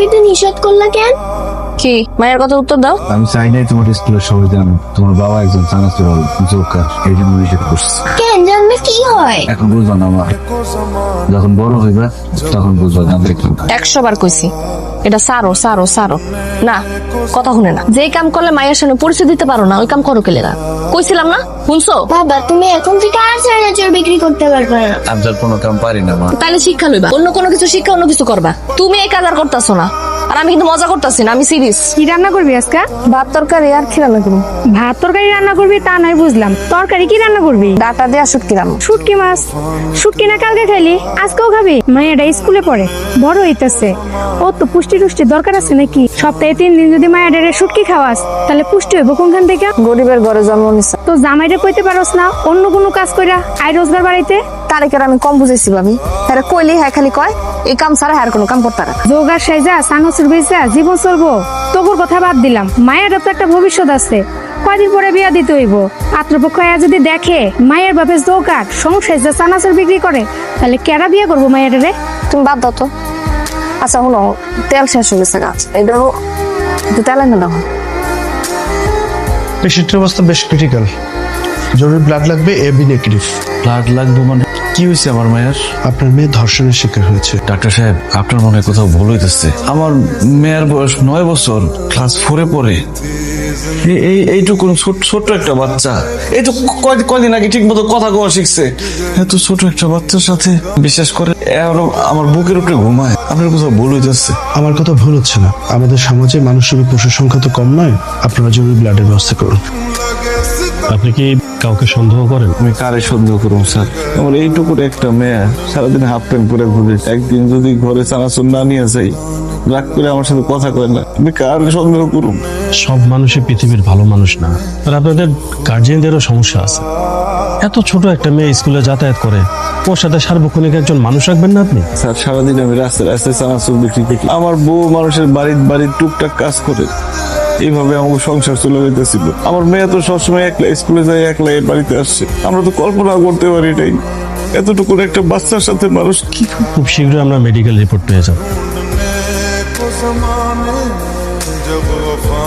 হইতে নিষেধ করলা কেন? কি মায়ের কথা উত্তর দাও। আমি চাই নাই তোমার স্কুলের সবাই জানো তোমার বাবা একজন চানাচুর জোকার, এই জন্য নিষেধ করছে। কেন জানলে কি হয়? এখন বুঝবা না মা, যখন বড় হইবা তখন বুঝবা জানলে কি। 100 বার কইছি এটা সারো সারো সারো, না কথা শুনে না। যেই কাম করলে মায়ের সামনে পরিচয় দিতে পারো না ওই কাম করো কেলেরা। কইছিলাম না, শুনছো? বাবা তুমি এখন থেকে আর চানাচুর বিক্রি করতে পারবে না। আমি তার কোনো কাম পারি না মা। তাইলে শিক্ষা লইবা, অন্য কোনো কিছু শিক্ষা অন্য কিছু করবা। তুমি এই কাজ আর করতেছো না, আর আমি কিন্তু মজা করতেছি না, আমি সিরিয়াস। কি রান্না করবি আজকে? ভাত তরকারি আর কি রান্না করবো? ভাত তরকারি রান্না করবি তা নয় বুঝলাম, তরকারি কি রান্না করবি? ডাটা দিয়ে শুটকি রান্না। শুটকি মাছ? শুটকি না কালকে খাইলি, আজকেও খাবি? মায়েরা স্কুলে পড়ে, বড় হইতেছে, ও তো পুষ্টি টুষ্টি দরকার আছে নাকি? সপ্তাহে 3 দিন যদি মায়ের শুটকি খাওয়াস তাহলে পুষ্টি হইব কোনখান থেকে? গরিবের ঘরে জন্ম নিছে। তো জামাইরে কইতে পারোস না অন্য কোনো কাজ কইরা আয় রোজগার বাড়াইতে? তারেকের আমি কম বুঝেছি ভাবি, হ্যাঁ কইলি হ্যাঁ খালি কয় এই কাম ছাড়া হ্যাঁ কোনো কাম করতে না। যোগার সাইজা সানসুর বেচা জীবন চলবো, তোর কথা বাদ দিলাম। মায়ের তো একটা ভবিষ্যৎ আছে, কয়দিন পরে বিয়া দিতে হইব। পাত্রপক্ষ যদি দেখে মায়ের বাপে জোগার সংসার যা চানাচুর বিক্রি করে তাহলে কেডা বিয়া করবো মায়ের রে? তুমি বাদ দাও তো। আচ্ছা শুনো, তেল শেষ হয়ে গেছে গাছ, এটাও একটু তেল এনে দাও। পেশেন্টের অবস্থা বেশ ক্রিটিক্যাল, জরুরি ব্লাড লাগবে, এবি নেগেটিভ। ব্লাড লাগবে মানে কি হয়েছে আমার মায়ের? আপনার মেয়ে ধর্ষণের শিকার হয়েছে। ডাক্তার সাহেব আপনার মনে হয় কোথাও ভুল হইতেছে। আমার মেয়ের বয়স 9 বছর, ক্লাস 4-এ পড়ে। এইটুকু ছোট্ট একটা বাচ্চা, এই তো কয়দিন আগে ঠিক মতো কথা কওয়া শিখছে। এত ছোট একটা বাচ্চার সাথে বিশ্বাস করে আমার বুকের উপরে ঘুমায়। আপনার কোথাও ভুল হইতেছে। আমার কথা ভুল হচ্ছে না, আমাদের সমাজে মানুষের পশুর সংখ্যা তো কম নয়। আপনারা জরুরি ব্লাডের ব্যবস্থা করুন। আপনি কি কাউকে সন্দেহ করেন? আমি কারে সন্দেহ করুন স্যার? আমার এইটুকুর একটা মেয়ে, সারাদিন হাফ প্যান্ট পরে ঘুরে, একদিন যদি ঘরে চানাচুর না নিয়ে যাই রাগ করে আমার সাথে কথা কয় না, আমি কার সন্দেহ করুন? সব মানুষই পৃথিবীর ভালো মানুষ না, আর আপনাদের গার্জিয়ানদেরও সমস্যা আছে। এত ছোট একটা মেয়ে স্কুলে যাতায়াত করে, ওর সাথে সার্বক্ষণিক একজন মানুষ রাখবেন না আপনি? স্যার সারাদিন আমি রাস্তায় রাস্তায় চানাচুর বিক্রি করি, আমার বউ মানুষের বাড়ির টুকটাক কাজ করে, এইভাবে আমার সংসার চলে যেতেছিল। আমার মেয়ে তো সবসময় একলা স্কুলে যায়, একলা এই বাড়িতে আসছে। আমরা তো কল্পনা করতে পারি নাই এতটুকু একটা বাচ্চার সাথে মানুষ কি। খুব শীঘ্রই আমরা মেডিকেল রিপোর্ট পেয়ে যাব। जब वफा